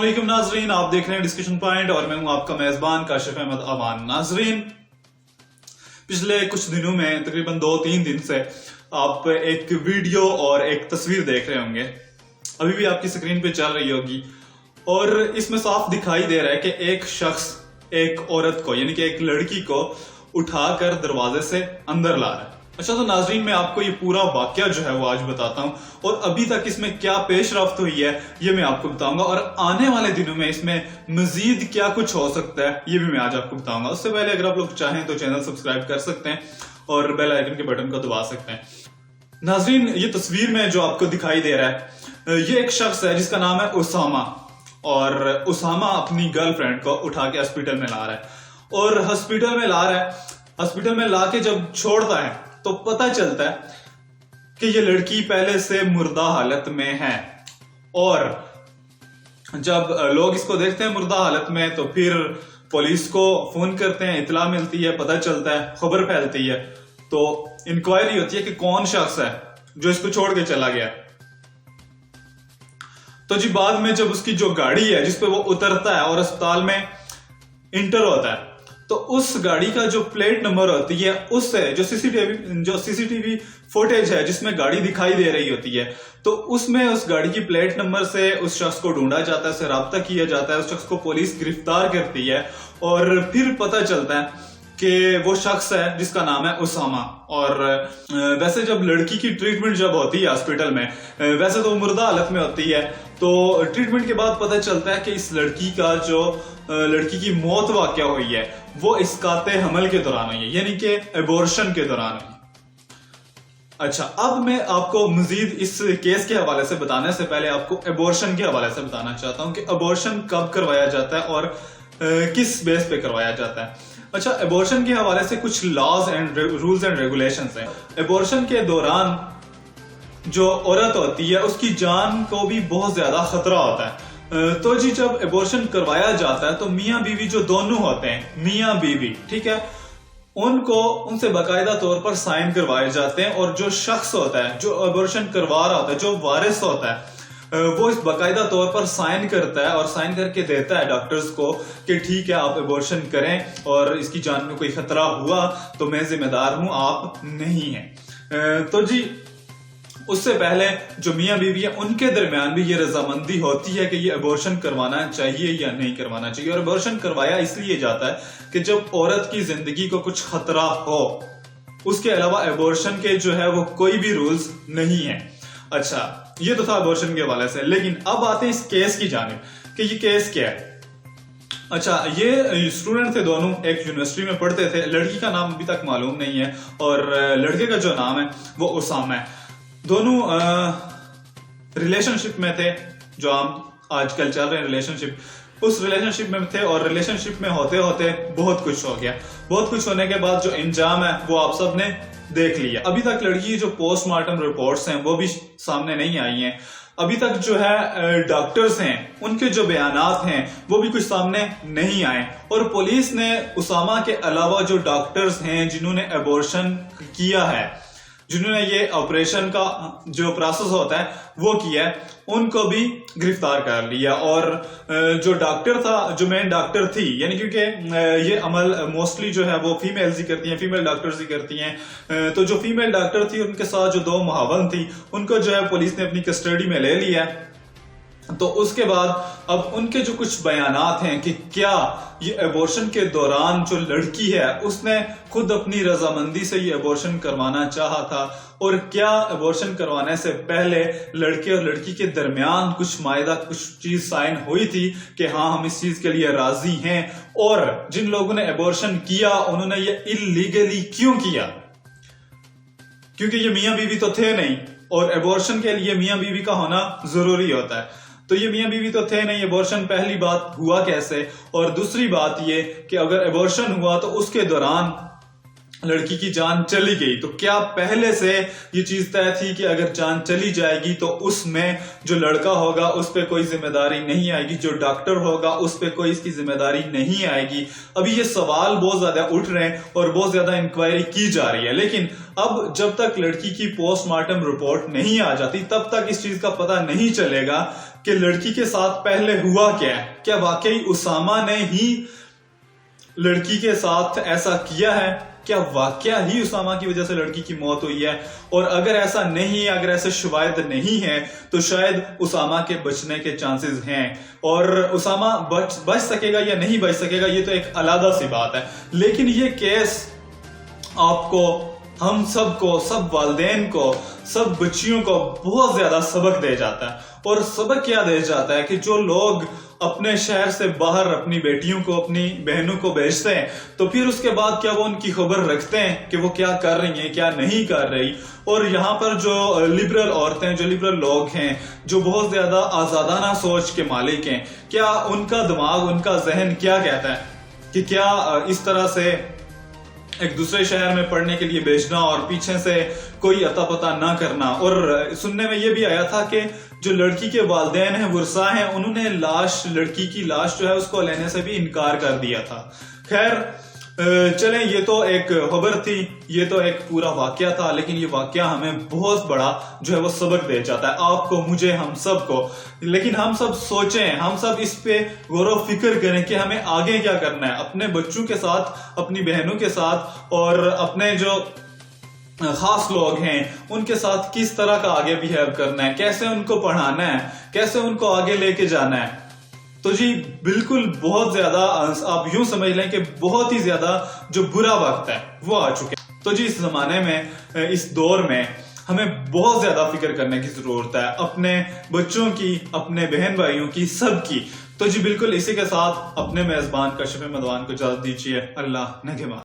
अस्सलामुअलैकुम नाजरीन, आप देख रहे हैं डिस्कशन पॉइंट और मैं हूं आपका मेजबान काशिफ अहमद अमान। नाजरीन, पिछले कुछ दिनों में तकरीबन 2-3 दिन से आप एक वीडियो और एक तस्वीर देख रहे होंगे, अभी भी आपकी स्क्रीन पे चल रही होगी और इसमें साफ दिखाई दे रहा है कि एक शख्स एक औरत को यानी कि एक लड़की को उठाकर दरवाजे से अंदर ला रहा है। अच्छा, तो नाजरीन मैं आपको ये पूरा वाकया जो है वो आज बताता हूँ और अभी तक इसमें क्या पेशरफ्त हुई है ये मैं आपको बताऊंगा और आने वाले दिनों में इसमें मजीद क्या कुछ हो सकता है ये भी मैं आज आपको बताऊंगा। उससे पहले अगर आप लोग चाहें तो चैनल सब्सक्राइब कर सकते हैं और बेल आइकन के बटन को दबा सकते हैं। नाजरीन, ये तस्वीर में जो आपको दिखाई दे रहा है ये एक शख्स है जिसका नाम है उसामा, और उसामा अपनी गर्लफ्रेंड को उठा के हॉस्पिटल में ला रहा है और हॉस्पिटल में ला के जब छोड़ता है तो पता चलता है कि ये लड़की पहले से मुर्दा हालत में है और जब लोग इसको देखते हैं मुर्दा हालत में तो फिर पुलिस को फोन करते हैं, इतला मिलती है, पता चलता है, खबर फैलती है, तो इंक्वायरी होती है कि कौन शख्स है जो इसको छोड़ के चला गया। तो जी बाद में जब उसकी जो गाड़ी है जिसपे वो उतरता है और अस्पताल में इंटर होता है तो उस गाड़ी का जो प्लेट नंबर होती है उससे जो सीसीटीवी फुटेज है जिसमें गाड़ी दिखाई दे रही होती है तो उसमें उस गाड़ी की प्लेट नंबर से उस शख्स को ढूंढा जाता है, उससे राब्ता किया जाता है, उस शख्स को पुलिस गिरफ्तार करती है और फिर पता चलता है कि वो शख्स है जिसका नाम है उसामा। और वैसे जब लड़की की ट्रीटमेंट जब होती है हॉस्पिटल में, वैसे तो मुर्दा हालत में होती है, तो ट्रीटमेंट के बाद पता चलता है कि इस लड़की का जो लड़की की मौत वाकया हुई है वो इसकाते हमल के दौरान हुई है, यानी कि एबॉर्शन के दौरान हुई। अच्छा, अब मैं आपको मजीद इस केस के हवाले से बताने से पहले आपको एबॉर्शन के हवाले से बताना चाहता हूं कि एबॉर्शन कब करवाया जाता है और किस बेस पे करवाया जाता है। अच्छा, एबॉर्शन के हवाले से कुछ laws and rules and regulations हैं। एबॉर्शन के दौरान जो औरत होती है उसकी जान को भी बहुत ज्यादा खतरा होता है। तो जी जब एबॉर्शन करवाया जाता है तो मियां बीवी जो दोनों होते हैं, मियां बीवी, ठीक है, उनसे बाकायदा तौर पर साइन करवाए जाते हैं और जो शख्स होता है जो एबॉर्शन करवा रहा होता है, जो वारिस होता है, वो इस बाकायदा तौर पर साइन करता है और साइन करके देता है डॉक्टर्स को कि ठीक है आप एबॉर्शन करें और इसकी जान में कोई खतरा हुआ तो मैं जिम्मेदार हूं, आप नहीं हैं। तो जी उससे पहले जो मियां बीवी है उनके दरमियान भी ये रजामंदी होती है कि ये एबॉर्शन करवाना चाहिए या नहीं करवाना चाहिए। और एबॉर्शन करवाया इसलिए जाता है कि जब औरत की जिंदगी को कुछ खतरा हो, उसके अलावा एबॉर्शन के जो है वो कोई भी रूल्स नहीं है। अच्छा, ये तो था एबॉर्शन के हवाले से, लेकिन अब आते हैं इस केस की जानिब कि ये केस क्या है। अच्छा, ये स्टूडेंट थे दोनों, एक यूनिवर्सिटी में पढ़ते थे, लड़की का नाम अभी तक मालूम नहीं है और लड़के का जो नाम है वो उसामा है। दोनों रिलेशनशिप में थे, जो हम आजकल चल रहे हैं रिलेशनशिप, उस रिलेशनशिप में थे और रिलेशनशिप में होते होते बहुत कुछ हो गया। बहुत कुछ होने के बाद जो इंजाम है वो आप सब ने देख लिया। अभी तक लड़की की जो पोस्टमार्टम रिपोर्ट्स हैं वो भी सामने नहीं आई हैं। अभी तक जो है डॉक्टर्स हैं उनके जो बयानात हैं वो भी कुछ सामने नहीं आए और पुलिस ने उसामा के अलावा जो डॉक्टर्स हैं जिन्होंने एबॉर्शन किया है, जिन्होंने ये ऑपरेशन का जो प्रोसेस होता है वो किया है, उनको भी गिरफ्तार कर लिया। और जो डॉक्टर था, जो मेन डॉक्टर थी, यानी क्योंकि ये अमल मोस्टली जो है वो फीमेल्स ही करती हैं, फीमेल डॉक्टर्स ही करती हैं, तो जो फीमेल डॉक्टर थी उनके साथ जो 2 मुआवन थी उनको जो है पुलिस ने अपनी कस्टडी में ले लिया। तो उसके बाद अब उनके जो कुछ बयानात हैं कि क्या ये एबॉर्शन के दौरान जो लड़की है उसने खुद अपनी रजामंदी से ये एबॉर्शन करवाना चाहा था और क्या एबॉर्शन करवाने से पहले लड़के और लड़की के दरमियान कुछ मायदा, कुछ चीज साइन हुई थी कि हाँ हम इस चीज के लिए राजी हैं, और जिन लोगों ने एबॉर्शन किया उन्होंने ये इलीगली क्यों किया, क्योंकि ये मियां बीवी तो थे नहीं और एबॉर्शन के लिए मियां बीवी का होना जरूरी होता है। तो ये मियां बीवी तो थे नहीं, एबॉर्शन पहली बात हुआ कैसे, और दूसरी बात ये कि अगर एबॉर्शन हुआ तो उसके दौरान لڑکی کی جان چلی گئی تو کیا پہلے سے یہ چیز طے تھی کہ اگر جان چلی جائے گی تو اس میں جو لڑکا ہوگا اس پہ کوئی ذمہ داری نہیں آئے گی, جو ڈاکٹر ہوگا اس پہ کوئی اس کی ذمہ داری نہیں آئے گی؟ ابھی یہ سوال بہت زیادہ اٹھ رہے ہیں اور بہت زیادہ انکوائری کی جا رہی ہے, لیکن اب جب تک لڑکی کی پوسٹ مارٹم رپورٹ نہیں آ جاتی تب تک اس چیز کا پتہ نہیں چلے گا کہ لڑکی کے ساتھ پہلے ہوا کیا ہے. کیا واقعی اسامہ نے ہی لڑکی کے ساتھ ایسا کیا ہے؟ کیا واقعہ ہی اسامہ کی وجہ سے لڑکی کی موت ہوئی ہے؟ اور اگر ایسا نہیں ہے, اگر ایسے شواہد نہیں ہیں تو شاید اسامہ کے بچنے کے چانسز ہیں, اور اسامہ بچ سکے گا یا نہیں بچ سکے گا یہ تو ایک علیحدہ سی بات ہے. لیکن یہ کیس آپ کو, ہم سب کو, سب والدین کو, سب بچیوں کو بہت زیادہ سبق دے جاتا ہے. اور سبق کیا دے جاتا ہے کہ جو لوگ اپنے شہر سے باہر اپنی بیٹیوں کو, اپنی بہنوں کو بھیجتے ہیں تو پھر اس کے بعد کیا وہ ان کی خبر رکھتے ہیں کہ وہ کیا کر رہی ہیں, کیا نہیں کر رہی؟ اور یہاں پر جو لبرل عورتیں, جو لبرل لوگ ہیں, جو بہت زیادہ آزادانہ سوچ کے مالک ہیں, کیا ان کا دماغ, ان کا ذہن کیا کہتا ہے کہ کیا اس طرح سے ایک دوسرے شہر میں پڑھنے کے لیے بھیجنا اور پیچھے سے کوئی عطا پتہ نہ کرنا؟ اور سننے میں یہ بھی آیا تھا کہ جو لڑکی کے والدین ہیں, ورثاء ہیں, انہوں نے لڑکی کی لاش جو ہے اس کو لینے سے بھی انکار کر دیا تھا. خیر چلیں, یہ تو ایک خبر تھی, یہ تو ایک پورا واقعہ تھا, لیکن یہ واقعہ ہمیں بہت بڑا جو ہے وہ سبق دے جاتا ہے, آپ کو, مجھے, ہم سب کو. لیکن ہم سب سوچیں, ہم سب اس پہ غور و فکر کریں کہ ہمیں آگے کیا کرنا ہے اپنے بچوں کے ساتھ, اپنی بہنوں کے ساتھ, اور اپنے جو خاص لوگ ہیں ان کے ساتھ کس طرح کا آگے بیہیو کرنا ہے, کیسے ان کو پڑھانا ہے, کیسے ان کو آگے لے کے جانا ہے. تو جی بالکل بہت زیادہ, آپ یوں سمجھ لیں کہ بہت ہی زیادہ جو برا وقت ہے وہ آ چکے. تو جی اس زمانے میں, اس دور میں ہمیں بہت زیادہ فکر کرنے کی ضرورت ہے, اپنے بچوں کی, اپنے بہن بھائیوں کی, سب کی. تو جی بالکل اسی کے ساتھ اپنے میزبان کشف مدوان کو اجازت دیجیے. اللہ نگہبان.